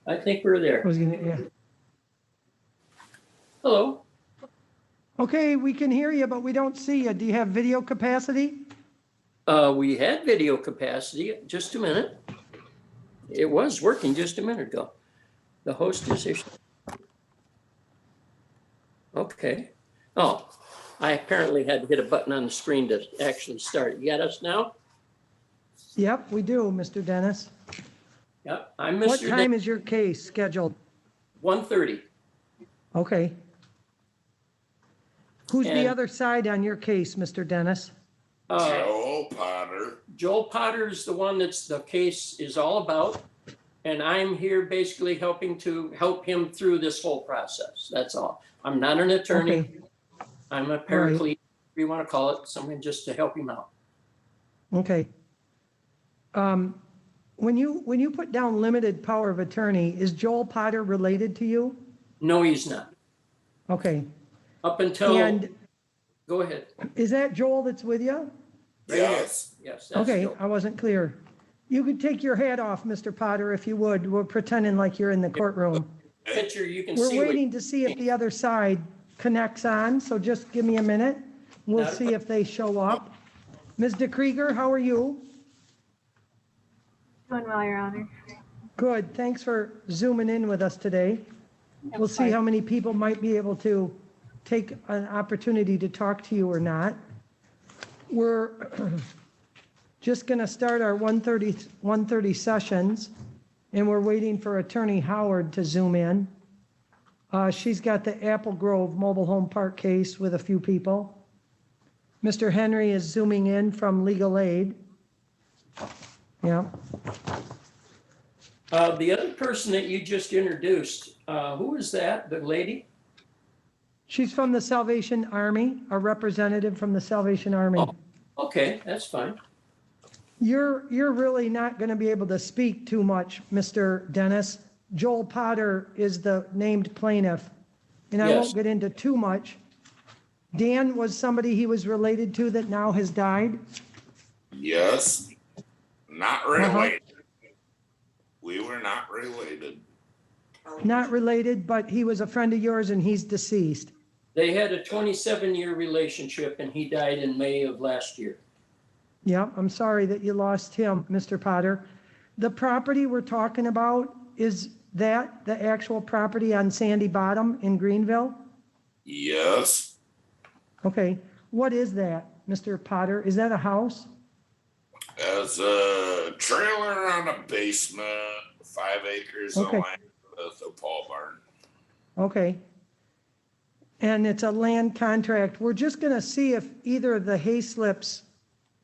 I think we're I there. was gonna, yeah. Hello. Okay, we can hear you, but we don't see you. Do you have video capacity? We had video capacity. Just a minute. It was working just a minute ago. The host is issued. Okay. Oh, I apparently had to hit a button on the screen to actually start. You got us now? Yep, we do, Mr. Dennis. Yep. I'm What Mr. time is your case scheduled? 1:30. Okay. Who's the And- other side on your case, Mr. Dennis? Joel Potter. Joel Potter is the one that's the case is all about. And I'm here basically helping to help him through this whole process. That's all. I'm not an attorney. Okay, I'm a paraclete, if you want to call it, someone just to help him out. okay. When you put down limited power of attorney, is Joel Potter related to you? No, he's not. Okay, Up until, and go ahead. is that Joel that's with you? Right here. Yes. Yes, that's Okay, Joel. I wasn't clear. You could take your hat off, Mr. Potter, if you would. We're pretending like you're in the courtroom. Picture, you can We're see. what- waiting to see if the other side connects on, so just give me a minute. We'll Not a see if they show up. Ms. DeKrieger, how are you? Doing well, Your Honor. Good, thanks for zooming in with us today. We'll see how many people might be able to take an opportunity to talk to you or not. We're just going to start our 1:30 sessions, and we're waiting for Attorney Howard to zoom in. She's got the Apple Grove Mobile Home Park case with a few people. Mr. Henry is zooming in from Legal Aid. Yeah. The other person that you just introduced, who is that, the lady? She's from the Salvation Army, a representative from the Salvation Army. Oh. Okay, that's fine. You're really not going to be able to speak too much, Mr. Dennis. Joel Potter is the named plaintiff, and I Yes. won't get into too much. Dan was somebody he was related to that now has died. Yes. Not related. We were not related. Not related, but he was a friend of yours and he's deceased. They had a 27-year relationship and he died in May of last year. Yeah, I'm sorry that you lost him, Mr. Potter. The property we're talking about, is that the actual property on Sandy Bottom in Greenville? Yes. Okay, what is that, Mr. Potter? Is that a house? As a trailer on a basement, 5 acres Okay. of land with a pole barn. Okay. And it's a land contract. We're just going to see if either of the Hayslips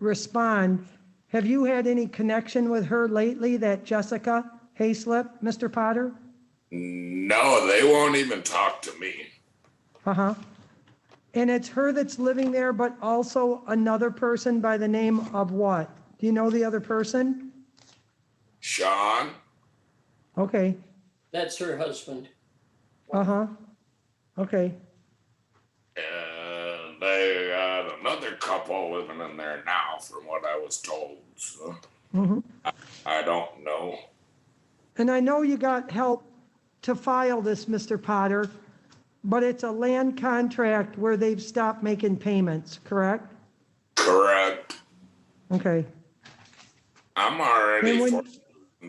respond. Have you had any connection with her lately, that Jessica Hayslip, Mr. Potter? No, they won't even talk to me. Uh-huh. And it's her that's living there, but also another person by the name of what? Do you know the other person? Sean? Okay. That's her husband. Uh-huh. Okay. And they got another couple living in there now, from what I was told. So I don't know. And I know you got help to file this, Mr. Potter, but it's a land contract where they've stopped making payments, correct? Correct. Okay. I'm already And when-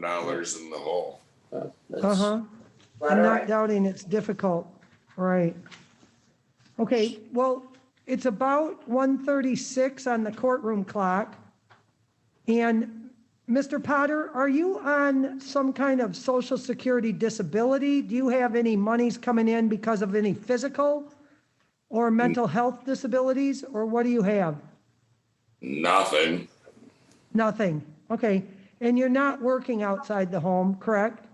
$4,000 in the hole. That's- Uh-huh. I'm not doubting it's difficult. Right. Okay, well, it's about 1:36 on the courtroom clock. And Mr. Potter, are you on some kind of Social Security disability? Do you have any monies coming in because of any physical or mental health disabilities, or what do you have? Nothing. Nothing. Okay. And you're not working outside the home, correct?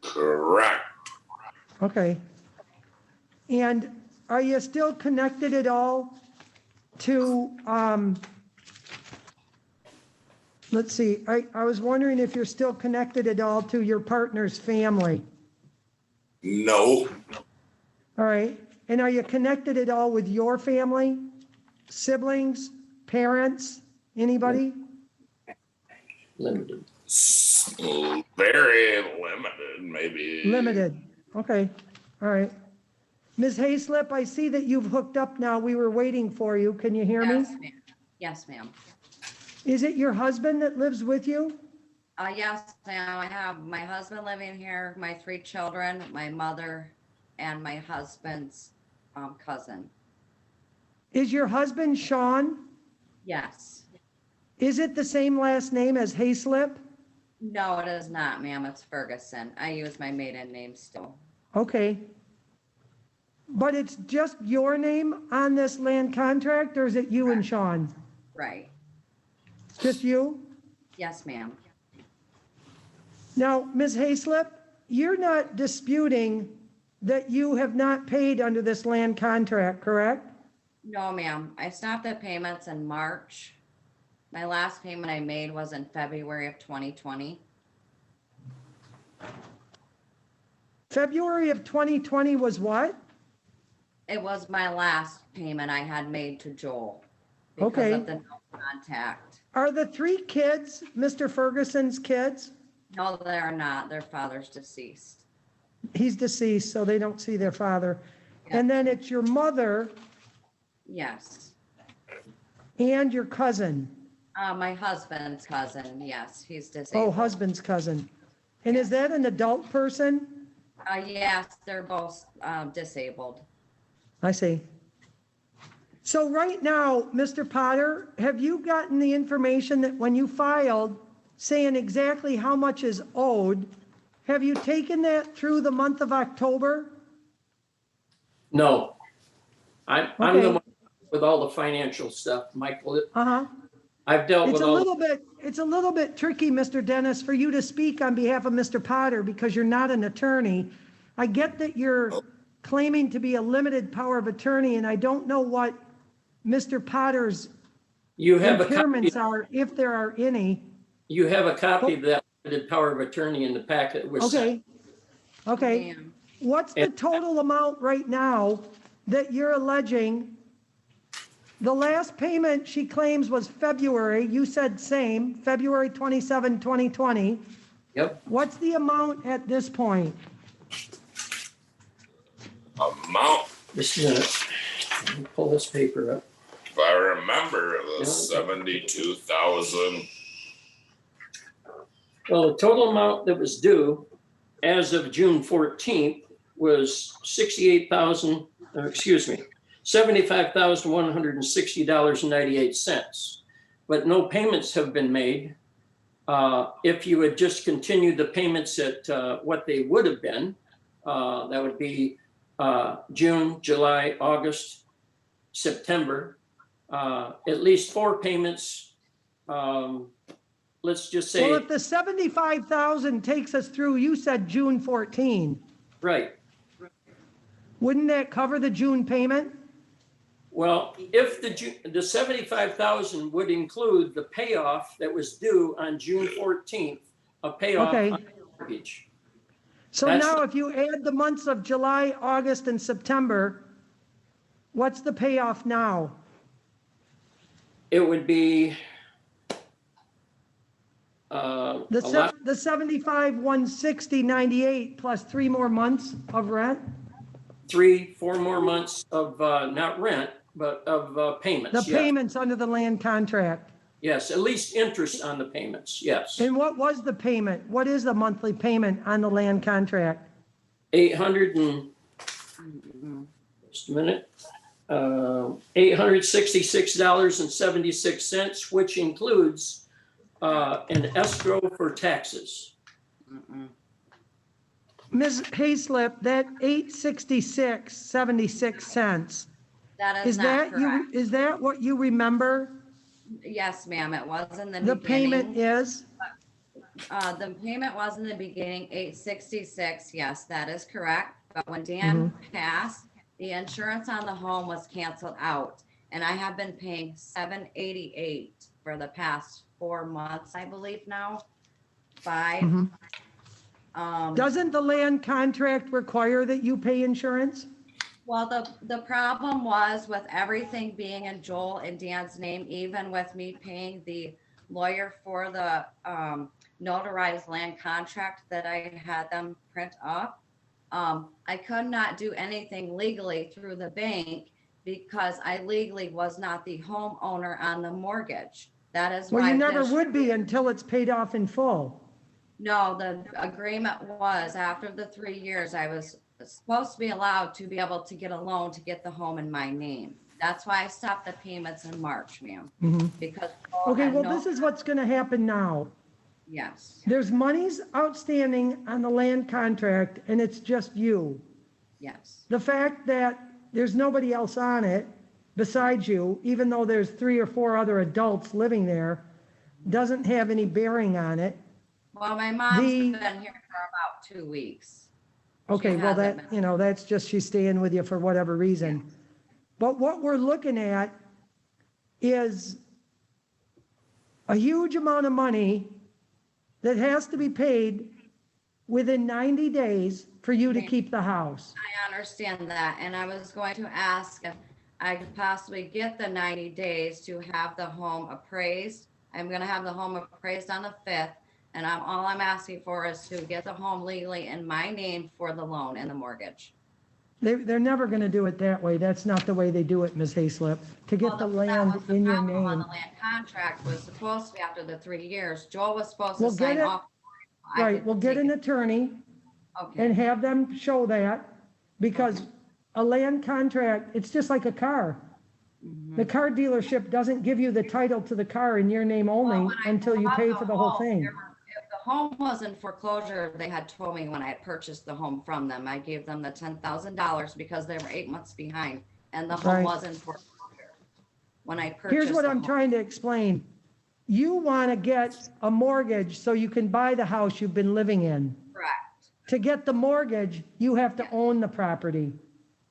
Correct. Okay. And are you still connected at all to, let's see, I was wondering if you're still connected at all to your partner's family? No. All right. And are you connected at all with your family? Siblings, parents, anybody? Limited. Very limited, maybe. Limited. Okay, all right. Ms. Hayslip, I see that you've hooked up now. We were waiting for you. Can you hear me? Yes, ma'am. Yes, ma'am. Is it your husband that lives with you? Yes, ma'am. I have my husband living here, my 3 children, my mother, and my husband's cousin. Is your husband Sean? Yes. Is it the same last name as Hayslip? No, it is not, ma'am. It's Ferguson. I use my maiden name still. Okay. But it's just your name on this land contract, or is it you and Sean? Right. Just you? Yes, ma'am. Now, Ms. Hayslip, you're not disputing that you have not paid under this land contract, correct? No, ma'am. I stopped the payments in March. My last payment I made was in February of 2020. February of 2020 was what? It was my last payment I had made to Joel because Okay. of the no contact. Are the 3 kids Mr. Ferguson's kids? No, they're not. Their father's deceased. He's deceased, so they don't see their father. And then it's your mother Yes. and your cousin. My husband's cousin, yes, he's Oh, disabled. husband's cousin. And is that an adult person? Yes, they're both disabled. I see. So right now, Mr. Potter, have you gotten the information that when you filed saying exactly how much is owed, have you taken that through the month of October? No. I'm the Okay. one with all the financial stuff, Michael. Uh-huh. I've dealt It's with a all, little bit tricky, Mr. Dennis, for you to speak on behalf of Mr. Potter because you're not an attorney. I get that you're claiming to be a limited power of attorney, and I don't know what Mr. Potter's you have a copy, impairments are, if there are any. you have a copy of that limited power of attorney in the packet that was sent. Okay, Ma'am. what's the total amount right now that you're alleging? The last payment she claims was February, you said same, February 27, 2020. Yep. What's the amount at this point? Amount, Just a minute. Let me pull this paper up. if I remember, it was 72,000. Well, the total amount that was due as of June 14th was $75,160.98. But no payments have been made. If you had just continued the payments at what they would have been, that would be June, July, August, September, at least 4 payments. Let's just say. Well, if the 75,000 takes us through, you said June 14, Right. wouldn't that cover the June payment? Well, if the 75,000 would include the payoff that was due on June 14th, a payoff Okay. on the mortgage. So That's- now if you add the months of July, August, and September, what's the payoff now? It would be The a lot, 75,160.98 plus 3 more months of rent? 3-4 more months of not rent, but of The payments. Yes. payments under the land contract. Yes, at least interest on the payments. Yes. And what was the payment? What is the monthly payment on the land contract? 800 and, just a minute, $866.76, which includes an escrow for taxes. Ms. Hayslip, that 866.76 cents, That is is not that correct. is that what you remember Yes, ma'am, it was in the the beginning. payment is? The payment was in the beginning, 866, yes, that is correct. But when Dan passed, the insurance on the home was canceled out. And I have been paying $788 for the past 4 months, I believe now, 5. Doesn't the land contract require that you pay insurance? Well, the problem was with everything being in Joel and Dan's name, even with me paying the lawyer for the notarized land contract that I had them print up. I could not do anything legally through the bank because I legally was not the homeowner on the mortgage. That is Well, why you never this, would be until it's paid off in full. no, the agreement was after the 3 years, I was supposed to be allowed to be able to get a loan to get the home in my name. That's why I stopped the payments in March, ma'am. Because. Joel Okay, had well, no- this is what's gonna happen now. Yes, There's monies outstanding on the land contract, and it's just you. yes, The fact that there's nobody else on it besides you, even though there's 3 or 4 other adults living there, doesn't have any bearing on it. well, my mom's The- been here for about 2 weeks. Okay, well, hasn't that, been. you know, that's just she's staying with you for whatever reason. But what we're looking at is a huge amount of money that has to be paid within 90 days for you to keep the house. I understand that, and I was going to ask if I could possibly get the 90 days to have the home appraised. I'm gonna have the home appraised on the 5th, and all I'm asking for is to get the home legally in my name for the loan and the mortgage. They're never going to do it that way. That's not the way they do it, Ms. Hayslip. To get the That land was the in your problem on name. the land contract was supposed to be after the 3 years. Joel was supposed We'll to get sign it- off. I Right, could we'll get take an it. attorney Okay, and have them show that, because a land contract, it's just like a car. The car dealership doesn't give you the title to the car in your name Well, only when I until you bought pay for the whole home, thing. If the home was in foreclosure, they had told me when I had purchased the home from them, I gave them the $10,000 because they were 8 months behind and the home Right. was in foreclosure. When I purchased. Here's what the I'm home. trying to explain. You want to get a mortgage so you can buy the house you've been living in. Correct, To get the mortgage, you have to own the property.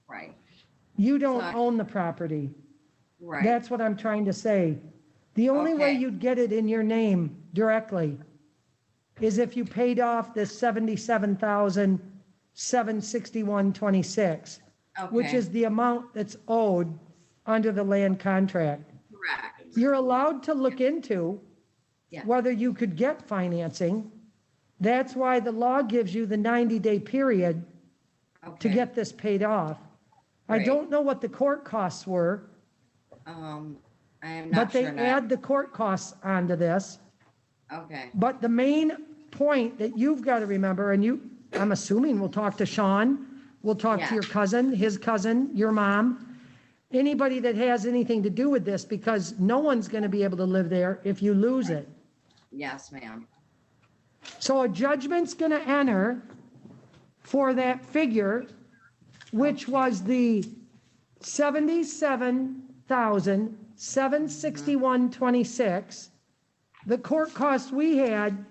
right, You don't So- own the property. right. That's what I'm trying to say. The only way Okay. you'd get it in your name directly is if you paid off this 77,761.26, which Okay. is the amount that's owed under the land contract. Correct, You're allowed to look into Yeah. whether you could get financing. That's why the law gives you the 90-day period to okay. get this paid off. I Great. don't know what the court costs were, I am but not they sure now. add the court costs onto this. Okay, But the main point that you've got to remember, and you, I'm assuming we'll talk to Sean, we'll talk to Yeah. your cousin, his cousin, your mom, anybody that has anything to do with this, because no one's going to be able to live there if you lose it. yes, ma'am. So a judgment's going to enter for that figure, which was the 77,761.26. The court costs we had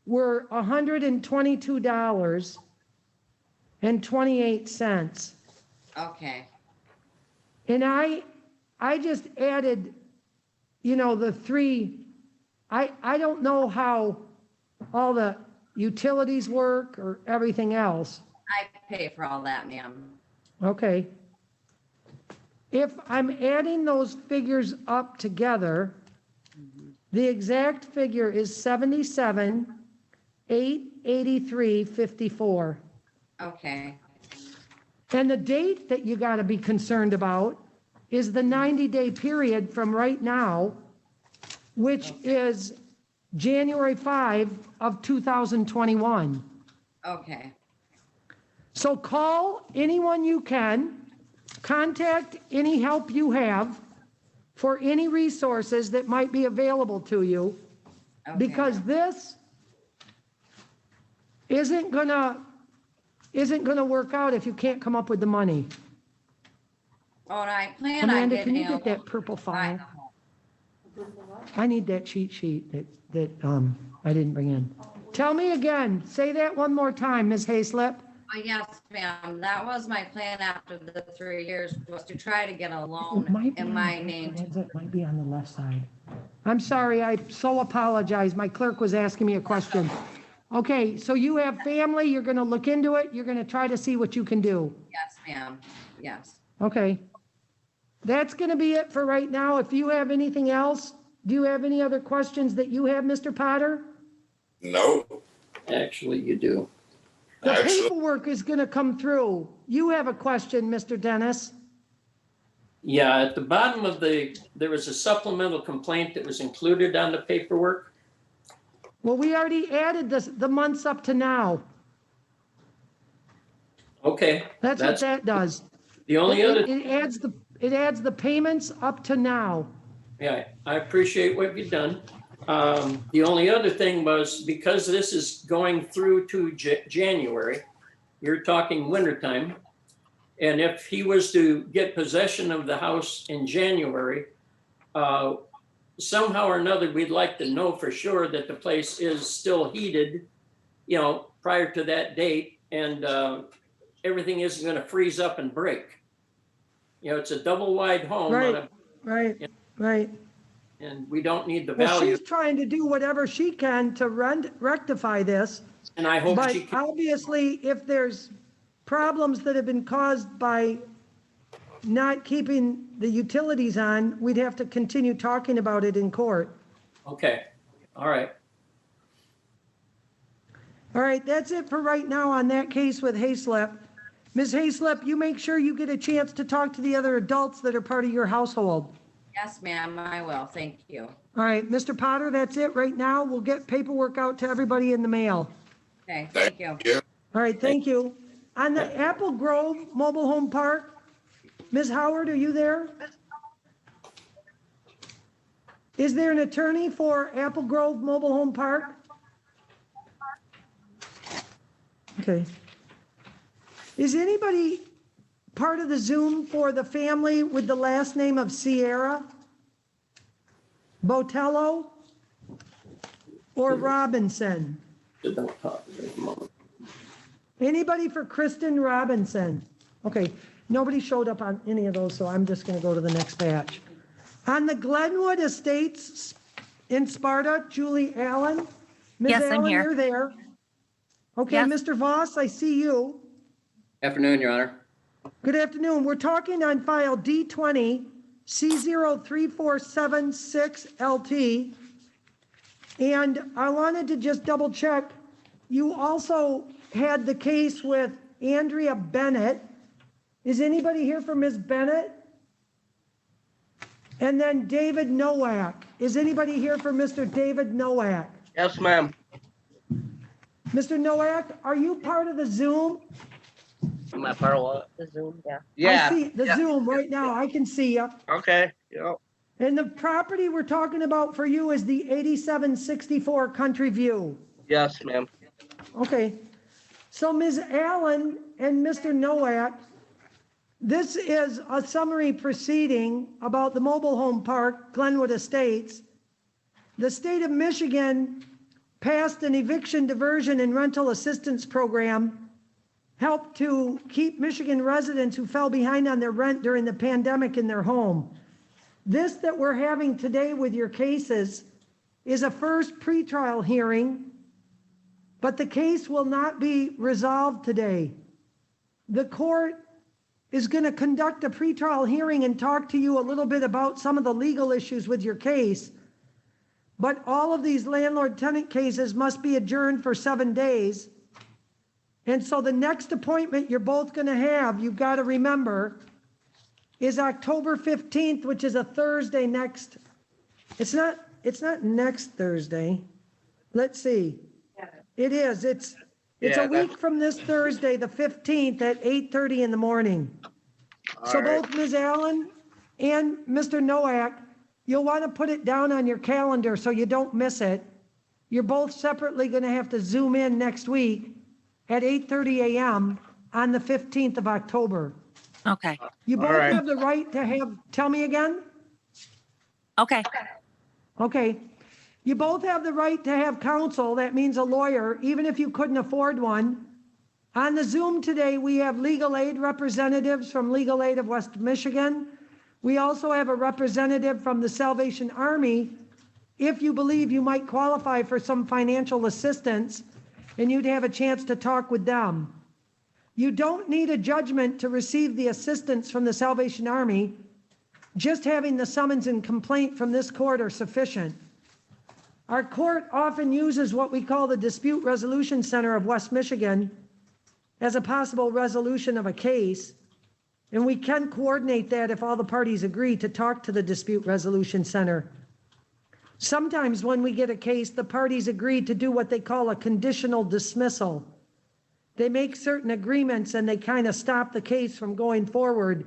were $122.28. Okay, And I just added, you know, the three, I don't know how all the utilities work or everything else. I pay for all that, ma'am. Okay. If I'm adding those figures up together, the exact figure is 77,883.54. Okay, And the date that you got to be concerned about is the 90-day period from right now, which is January 5 of 2021. okay, So call anyone you can, contact any help you have for any resources that might be available to you, okay. because this isn't gonna work out if you can't come up with the money. Oh, and I plan on Amanda, getting. can you a get that loan purple to buy file? the home. I need that cheat sheet that I didn't bring in. Tell me again, say that one more time, Ms. Hayslip. Yes, ma'am. That was my plan after the 3 years, was to try to get a It loan might be in on my the name. backwards, it might be on the left side. I'm sorry, I so apologize. My clerk was asking me a question. Okay, so you have family, you're gonna look into it, you're gonna try to see what you can do. Yes, ma'am. Yes. Okay. That's gonna be it for right now. If you have anything else, do you have any other questions that you have, Mr. Potter? No, Actually, you do. The actually, paperwork is going to come through. You have a question, Mr. Dennis? Yeah, at the bottom of there was a supplemental complaint that was included on the paperwork. Well, we already added the months up to now. Okay, That's what that's that does. the only other, It adds the payments up to now. yeah, I appreciate what you've done. The only other thing was because this is going through to January, you're talking wintertime. And if he was to get possession of the house in January, somehow or another, we'd like to know for sure that the place is still heated, prior to that date, and everything isn't going to freeze up and break. It's a double wide home Right. and we don't need the Well, value. she's trying to do whatever she can to rectify this. And I hope But she can. obviously, if there's problems that have been caused by not keeping the utilities on, we'd have to continue talking about it in court. Okay, all right. All right, that's it for right now on that case with Hayslip. Ms. Hayslip, you make sure you get a chance to talk to the other adults that are part of your household. Yes, ma'am, I will. Thank you. All right, Mr. Potter, that's it right now. We'll get paperwork out to everybody in the mail. Okay, thank thank you. you. All right, thank you. On the Apple Grove Mobile Home Park, Ms. Howard, are you there? Is there an attorney for Apple Grove Mobile Home Park? Okay. Is anybody part of the Zoom for the family with the last name of Sierra? Botello? Or Robinson? Don't talk at the moment. Anybody for Kristen Robinson? Okay, nobody showed up on any of those, so I'm just gonna go to the next batch. On the Glenwood Estates in Sparta, Julie Allen? Yes, Ms. I'm Allen, here. you're there. Okay, Yes. Mr. Voss, I see you. Afternoon, Your Honor. Good afternoon. We're talking on file D20 C03476LT. And I wanted to just double check. You also had the case with Andrea Bennett. Is anybody here for Ms. Bennett? And then David Nowak. Is anybody here for Mr. David Nowak? Yes, ma'am. Mr. Nowak, are you part of the Zoom? Am I part of what? The Zoom, yeah. I Yeah. see the Zoom right now. I can see you. Okay. Yep. And the property we're talking about for you is the 8764 Country View. Yes, ma'am. Okay. So Ms. Allen and Mr. Nowak, this is a summary proceeding about the mobile home park, Glenwood Estates. The state of Michigan passed an eviction diversion and rental assistance program, helped to keep Michigan residents who fell behind on their rent during the pandemic in their home. This that we're having today with your cases is a first pretrial hearing, but the case will not be resolved today. The court is going to conduct a pretrial hearing and talk to you a little bit about some of the legal issues with your case. But all of these landlord-tenant cases must be adjourned for 7 days. And so the next appointment you're both going to have, you've got to remember, is October 15th, which is a Thursday next. It's not next Thursday. Let's see. It is. It's a week from this Thursday, the 15th at 8:30 in the morning. So both Ms. Allen and Mr. Nowak, you'll want to put it down on your calendar so you don't miss it. You're both separately going to have to Zoom in next week at 8:30 a.m. on the 15th of October. Okay, You both right. have the right to have, tell me again? okay, Okay. You both have the right to have counsel, that means a lawyer, even if you couldn't afford one. On the Zoom today, we have legal aid representatives from Legal Aid of West Michigan. We also have a representative from the Salvation Army, if you believe you might qualify for some financial assistance, and you'd have a chance to talk with them. You don't need a judgment to receive the assistance from the Salvation Army. Just having the summons and complaint from this court are sufficient. Our court often uses what we call the Dispute Resolution Center of West Michigan as a possible resolution of a case. And we can coordinate that if all the parties agree to talk to the Dispute Resolution Center. Sometimes when we get a case, the parties agree to do what they call a conditional dismissal. They make certain agreements and they kind of stop the case from going forward.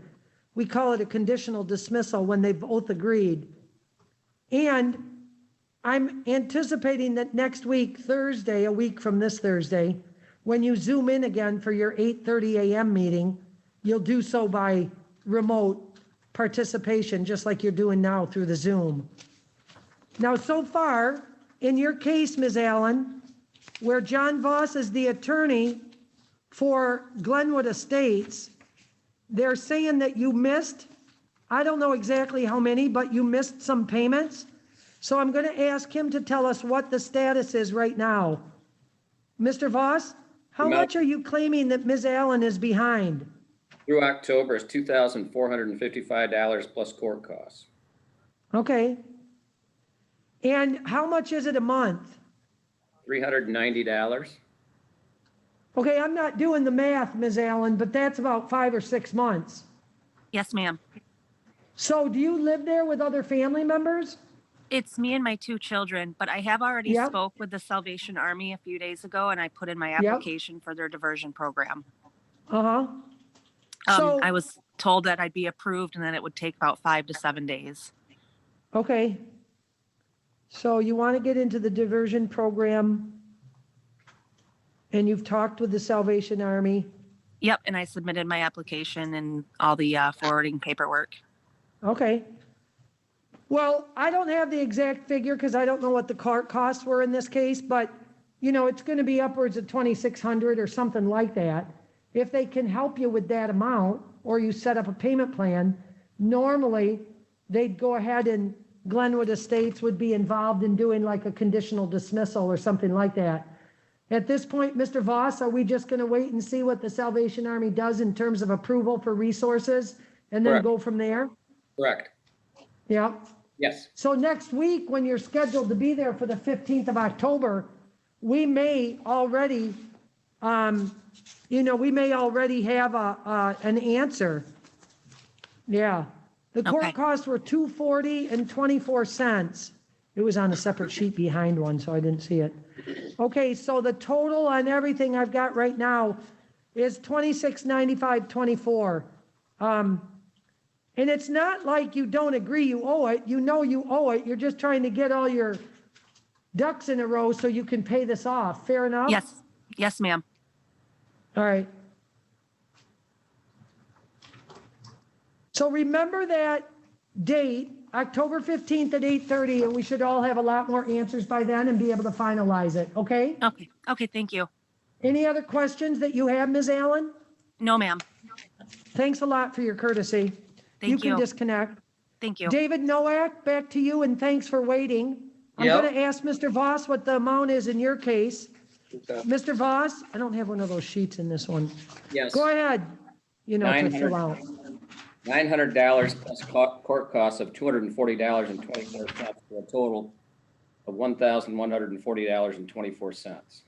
We call it a conditional dismissal when they both agreed. And I'm anticipating that next week, Thursday, a week from this Thursday, when you Zoom in again for your 8:30 a.m. meeting, you'll do so by remote participation, just like you're doing now through the Zoom. Now, so far, in your case, Ms. Allen, where John Voss is the attorney for Glenwood Estates, they're saying that you missed, I don't know exactly how many, but you missed some payments. So I'm going to ask him to tell us what the status is right now. Mr. Voss, how much are you claiming that Ms. Allen is behind? Through October is $2,455 plus court costs. Okay. And how much is it a month? $390. Okay, I'm not doing the math, Ms. Allen, but that's about 5 or 6 months. Yes, ma'am. So do you live there with other family members? It's me and my 2 children, but I have already Yep. spoke with the Salvation Army a few days ago, and I put in my Yep. application for their diversion program. Uh-huh. So, I was told that I'd be approved and then it would take about 5 to 7 days. okay. So you want to get into the diversion program and you've talked with the Salvation Army? Yep, and I submitted my application and all the forwarding paperwork. Okay. Well, I don't have the exact figure because I don't know what the court costs were in this case, but you know, it's going to be upwards of $2,600 or something like that. If they can help you with that amount, or you set up a payment plan, normally they'd go ahead and Glenwood Estates would be involved in doing like a conditional dismissal or something like that. At this point, Mr. Voss, are we just going to wait and see what the Salvation Army does in terms of approval for resources and then Correct. go from there? Correct. Yeah. Yes. So next week, when you're scheduled to be there for the 15th of October, we may already, we may already have an answer. Yeah. The court Okay. costs were $240 and 24 cents. It was on a separate sheet behind one, so I didn't see it. Okay, so the total on everything I've got right now is $26.95.24. And it's not like you don't agree you owe it. You know you owe it. You're just trying to get all your ducks in a row so you can pay this off. Fair enough? Yes, yes, ma'am. All right. So remember that date, October 15th at 8:30, and we should all have a lot more answers by then and be able to finalize it, okay? Okay, okay, thank you. Any other questions that you have, Ms. Allen? No, ma'am. Thanks a lot for your courtesy. You Thank can you. disconnect. Thank you. David Nowak, back to you, and thanks for waiting. I'm Yep. going to ask Mr. Voss what the amount is in your case. Okay. Mr. Voss, I don't have one of those sheets in this one. Yes. Go ahead, to 900. fill out. $900 plus court costs of $240.24 for a total of $1,140.24.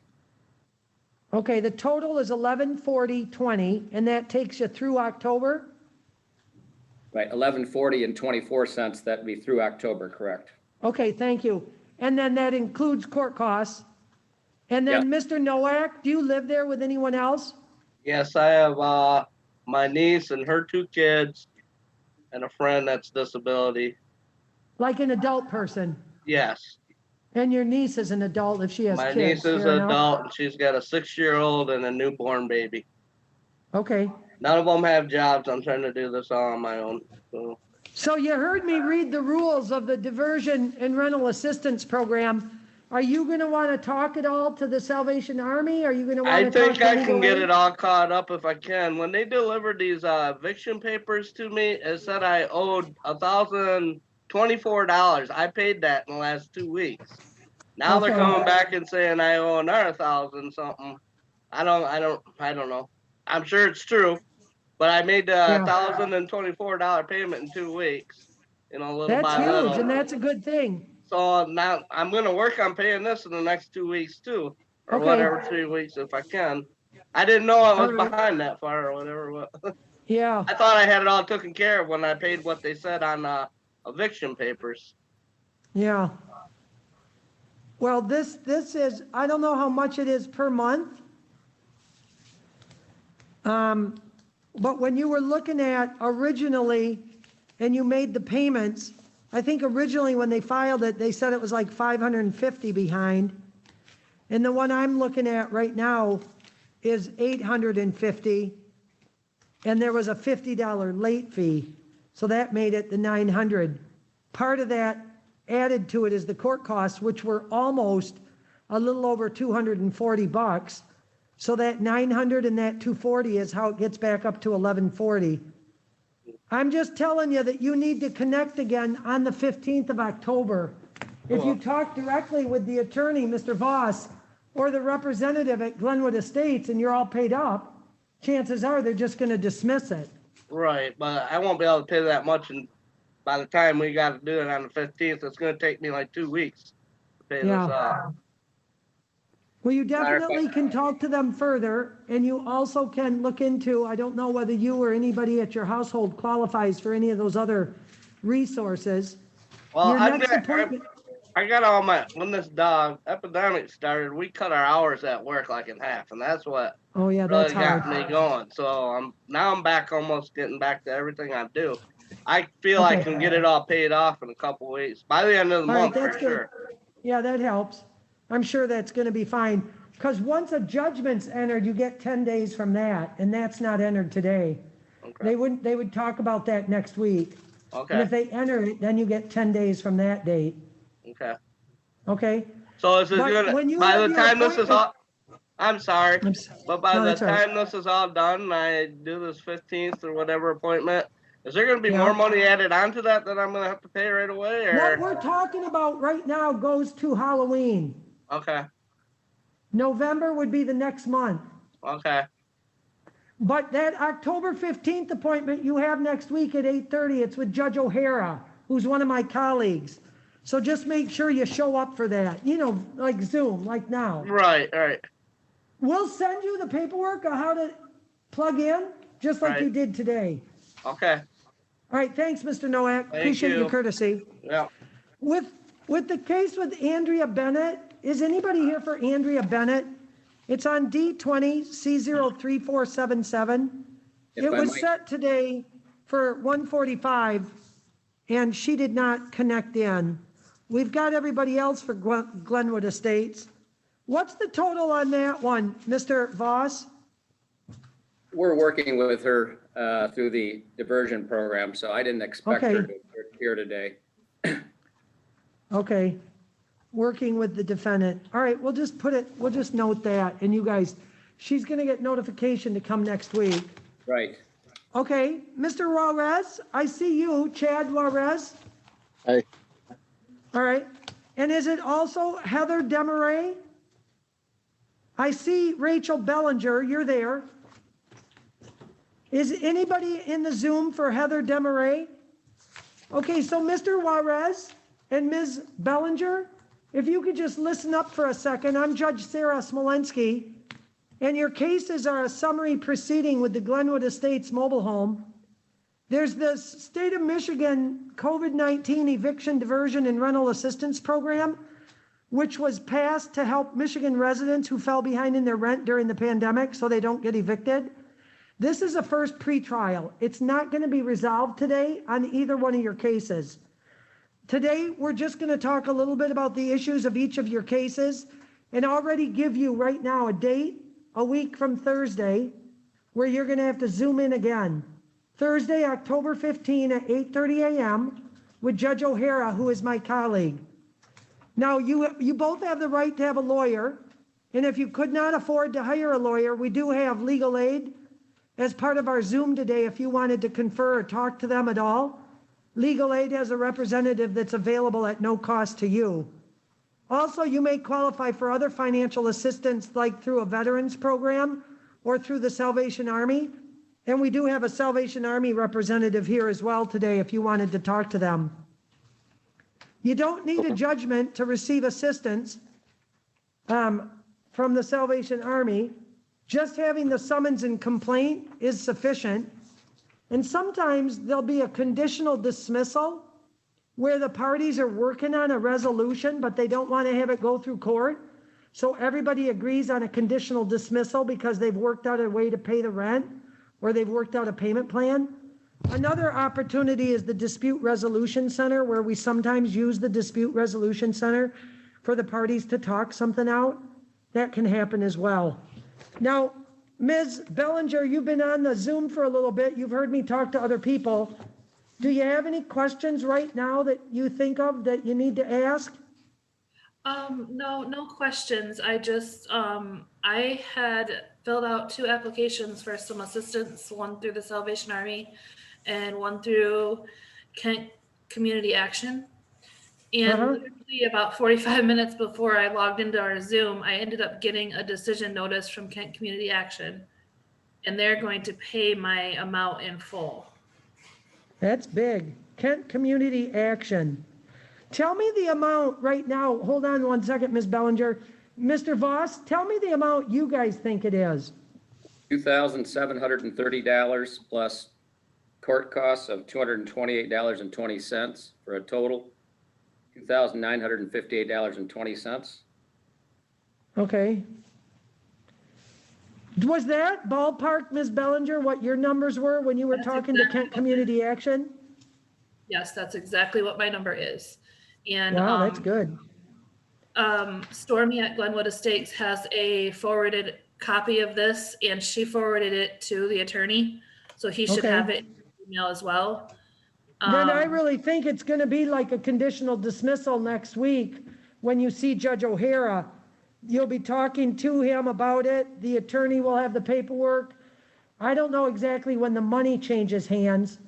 Okay, the total is 1140.20, and that takes you through October? Right, $11.40 that'd be through October, correct? Okay, thank you. And then that includes court costs. And then, Mr. Nowak, do you live there with anyone else? Yes, I have my niece and her 2 kids and a friend that's disability. Like an adult person? Yes. And your niece is an adult if she has My kids? niece is fair an enough? adult and she's got a 6-year-old and a newborn baby. Okay. None of them have jobs. I'm trying to do this all on my own. So you heard me read the rules of the diversion and rental assistance program. Are you going to want to talk at all to the Salvation Army? Are you going to want I to talk think to I legal can get aid? it all caught up if I can. When they delivered these eviction papers to me, it said I owed $1,024. I paid that in the last 2 weeks. Now they're Okay. coming back and saying I owe another 1,000 something. I don't know. I'm sure it's true, but I made the Yeah. $1,024 payment in 2 weeks. Little That's by huge, little. and that's a good thing. So now I'm gonna work on paying this in the next 2 weeks too, or Okay. whatever, 3 weeks if I can. I didn't know I was All right. behind that far or whatever. Yeah, I thought I had it all taken care of when I paid what they said on eviction papers. yeah. Well, this is, I don't know how much it is per month. But when you were looking at originally, and you made the payments, I think originally when they filed it, they said it was like 550 behind. And the one I'm looking at right now is 850. And there was a $50 late fee. So that made it the 900. Part of that added to it is the court costs, which were almost a little over 240 bucks. So that 900 and that 240 is how it gets back up to 1140. I'm just telling you that you need to connect again on the 15th of October. If you talk directly with the attorney, Mr. Voss, or the representative at Glenwood Estates, and you're all paid up, chances are they're just going to dismiss it. Right, but I won't be able to pay that much, and by the time we got to do it on the 15th, it's gonna take me like 2 weeks to pay this Yeah. off. Well, you Matter of definitely can talk to them further, and you also can look into, I don't know whether you or anybody at your household qualifies for any of those other resources. Well, Your next I appointment, got all my, when this epidemic started, we cut our hours at work like in half, and that's what oh yeah, really that's hard. got me going. So I'm back, almost getting back to everything I do. I feel I Okay. can get it all paid off in a couple weeks, by the end of the All right, month that's for good. sure. Yeah, that helps. I'm sure that's going to be fine. Because once a judgment's entered, you get 10 days from that, and that's not entered today. Okay. They would talk about that next week. And Okay, if they enter it, then you get 10 days from that date, okay. okay? So is it But gonna, when you by have the your time this is appointment- all, I'm sorry, but by No, the that's all right. time this is all done, I do this 15th or whatever appointment, is there gonna be Yeah. more money added onto that I'm gonna have to pay right away, What or? we're talking about right now goes to Halloween. Okay, November would be the next month. okay, But that October 15th appointment you have next week at 8:30, it's with Judge O'Hara, who's one of my colleagues. So just make sure you show up for that, like Zoom, like now. right. We'll send you the paperwork on how to plug in, just like Right. you did today. Okay, All right, thanks, Mr. Nowak. Thank Appreciate your you. courtesy. yeah. With the case with Andrea Bennett, is anybody here for Andrea Bennett? It's on D20 C03477. If It I was might- set today for 1:45, and she did not connect in. We've got everybody else for Glenwood Estates. What's the total on that one, Mr. Voss? We're working with her through the diversion program, so I didn't expect her Okay. to appear today. Okay, working with the defendant. All right, we'll just note that, and you guys, she's gonna get notification to come next week. Right. Okay, Mr. Juarez, I see you, Chad Juarez. Hi. All right, and is it also Heather Demaray? I see Rachel Bellinger, you're there. Is anybody in the Zoom for Heather Demaray? Okay, so Mr. Juarez and Ms. Bellinger, if you could just listen up for a second. I'm Judge Sara Smolenski, and your cases are a summary proceeding with the Glenwood Estates mobile home. There's the State of Michigan COVID-19 Eviction Diversion and Rental Assistance Program, which was passed to help Michigan residents who fell behind in their rent during the pandemic so they don't get evicted. This is a first pretrial. It's not going to be resolved today on either one of your cases. Today, we're just going to talk a little bit about the issues of each of your cases and already give you right now a date, a week from Thursday, where you're going to have to Zoom in again. Thursday, October 15 at 8:30 a.m. with Judge O'Hara, who is my colleague. Now, you both have the right to have a lawyer, and if you could not afford to hire a lawyer, we do have legal aid as part of our Zoom today if you wanted to confer or talk to them at all. Legal aid has a representative that's available at no cost to you. Also, you may qualify for other financial assistance like through a veterans program or through the Salvation Army. And we do have a Salvation Army representative here as well today if you wanted to talk to them. You don't need a judgment to receive assistance from the Salvation Army. Just having the summons and complaint is sufficient. And sometimes there'll be a conditional dismissal where the parties are working on a resolution, but they don't want to have it go through court. So everybody agrees on a conditional dismissal because they've worked out a way to pay the rent or they've worked out a payment plan. Another opportunity is the Dispute Resolution Center, where we sometimes use the Dispute Resolution Center for the parties to talk something out. That can happen as well. Now, Ms. Bellinger, you've been on the Zoom for a little bit. You've heard me talk to other people. Do you have any questions right now that you think of that you need to ask? No questions. I just, I had filled out 2 applications for some assistance, one through the Salvation Army and one through Kent Community Action. And literally about 45 minutes before I logged into our Zoom, I ended up getting a decision notice from Kent Community Action, and they're going to pay my amount in full. That's big. Kent Community Action. Tell me the amount right now. Hold on one second, Ms. Bellinger. Mr. Voss, tell me the amount you guys think it is. $2,730 plus court costs of $228.20 for a total $2,958.20. Okay. Was that ballpark, Ms. Bellinger, what your numbers were when you were talking to Kent Community Action? Yes, that's exactly what my number is. And wow, that's good. Stormy at Glenwood Estates has a forwarded copy of this, and she forwarded it to the attorney, so he should have it in email as well. Then I really think it's going to be like a conditional dismissal next week. When you see Judge O'Hara, you'll be talking to him about it. The attorney will have the paperwork. I don't know exactly when the money changes hands.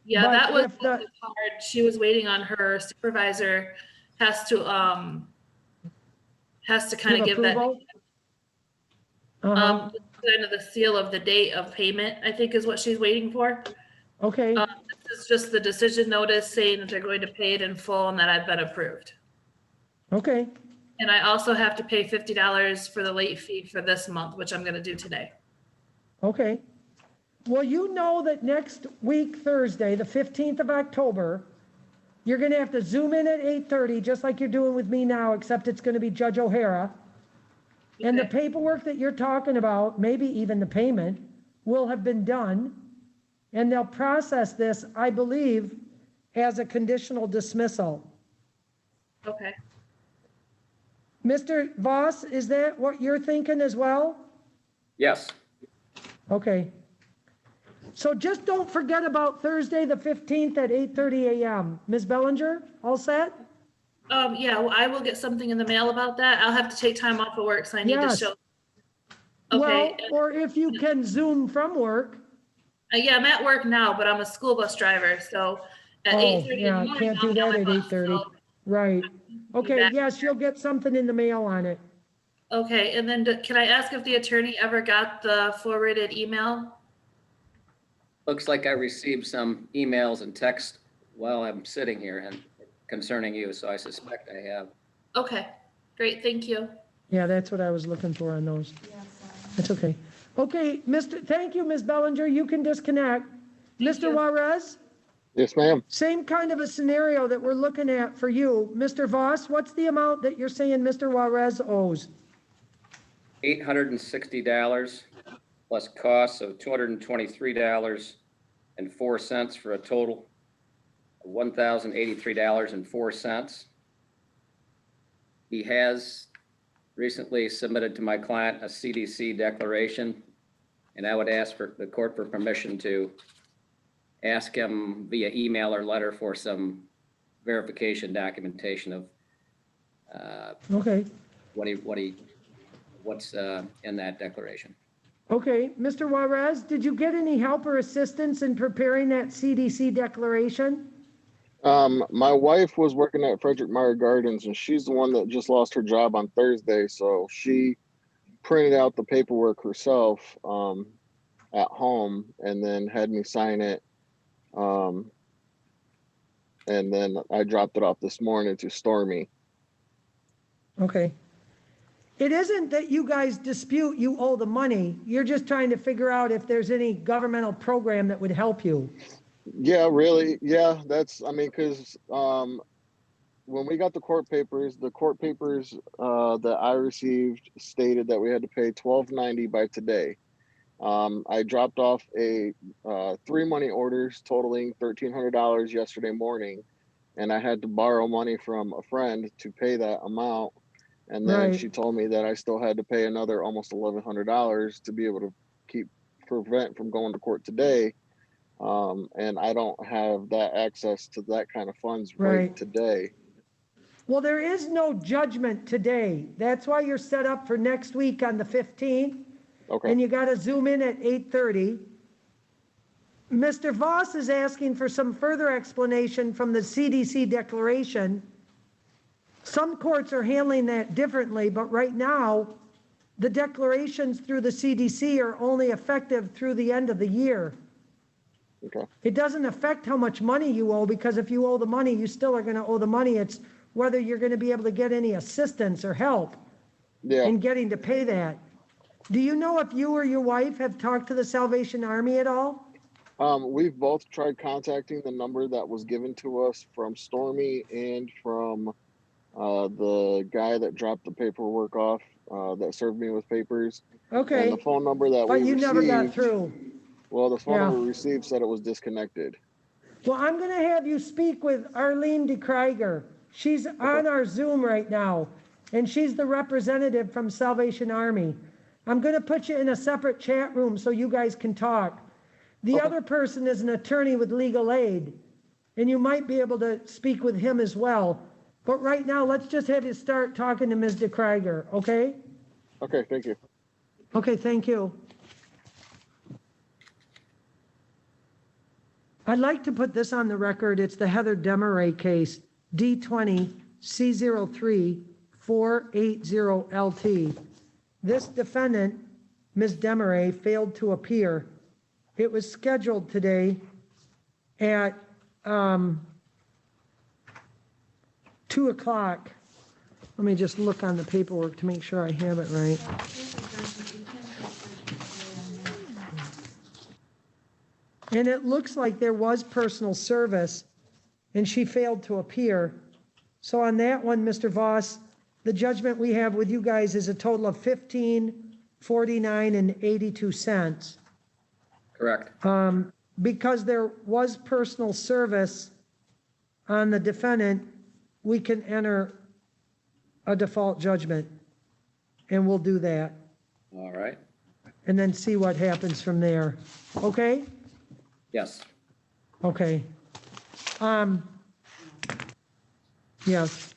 Yeah, that was the part. She was waiting on her supervisor has to kind of give that kind of the seal of the date of payment, I think is what she's waiting for. Okay. This is just the decision notice saying that they're going to pay it in full and that I've been approved. Okay. And I also have to pay $50 for the late fee for this month, which I'm going to do today. Okay. Well, you know that next week, Thursday, the 15th of October, you're going to have to Zoom in at 8:30, just like you're doing with me now, except it's going to be Judge O'Hara. Okay. And the paperwork that you're talking about, maybe even the payment, will have been done. And they'll process this, I believe, as a conditional dismissal. Okay. Mr. Voss, is that what you're thinking as well? Yes. Okay. So just don't forget about Thursday, the 15th at 8:30 a.m. Ms. Bellinger, all set? Yeah, well, I will get something in the mail about that. I'll have to take time off of work, so I need to show. Okay. Well, or if you can Zoom from work. Yeah, I'm at work now, but I'm a school bus driver, so at 8:30 in the morning, can't do that at 8:30. So right. Okay, yes, you'll get something in the mail on it. Okay, and then can I ask if the attorney ever got the forwarded email? Looks like I received some emails and text while I'm sitting here and concerning you, so I suspect I have. Okay, great, thank you. Yeah, that's what I was looking for on those. That's okay. Okay, thank you, Ms. Bellinger. You can disconnect. Mr. Juarez? Yes, ma'am. Same kind of a scenario that we're looking at for you. Mr. Voss, what's the amount that you're saying Mr. Juarez owes? $860 plus costs of $223.04 for a total of $1,083.04. He has recently submitted to my client a CDC declaration, and I would ask for the court for permission to ask him via email or letter for some verification documentation of what's in that declaration. Okay, Mr. Juarez, did you get any help or assistance in preparing that CDC declaration? My wife was working at Frederick Meyer Gardens, and she's the one that just lost her job on Thursday. So she printed out the paperwork herself at home and then had me sign it. and then I dropped it off this morning to Stormy. Okay. It isn't that you guys dispute you owe the money. You're just trying to figure out if there's any governmental program that would help you. Yeah, really. Yeah, that's, I mean, because when we got the court papers that I received stated that we had to pay $12.90 by today. I dropped off a 3 money orders totaling $1,300 yesterday morning, and I had to borrow money from a friend to pay that amount. And then Right. she told me that I still had to pay another almost $1,100 to be able to prevent from going to court today. And I don't have that access to that kind of funds right today. Well, there is no judgment today. That's why you're set up for next week on the 15th. Okay. And you got to zoom in at 8:30. Mr. Voss is asking for some further explanation from the CDC declaration. Some courts are handling that differently, but right now, the declarations through the CDC are only effective through the end of the year. Okay. It doesn't affect how much money you owe, because if you owe the money, you still are going to owe the money. It's whether you're going to be able to get any assistance or help in getting to pay that. Do you know if you or your wife have talked to the Salvation Army at all? We've both tried contacting the number that was given to us from Stormy and from the guy that dropped the paperwork off, that served me with papers. Okay. And the phone number that we But you received, never got through. well, the phone Yeah. number we received said it was disconnected. Well, I'm going to have you speak with Arlene DeKreiger. She's on our Zoom right now, and she's the representative from Salvation Army. I'm going to put you in a separate chat room so you guys can talk. The other person is an attorney with legal aid, and you might be able to speak with him as well. But right now, let's just have you start talking to Ms. DeKreiger, okay? Okay, thank you. Okay, thank you. I'd like to put this on the record. It's the Heather Demaray case, D20 C03 480LT. This defendant, Ms. Demaray, failed to appear. It was scheduled today at 2 o'clock. Let me just look on the paperwork to make sure I have it right. And it looks like there was personal service, and she failed to appear. So on that one, Mr. Voss, the judgment we have with you guys is a total of $15.49 Correct. because there was personal service on the defendant, we can enter a default judgment, and we'll do that. All right. And then see what happens from there. Okay? Yes. Okay. Yes.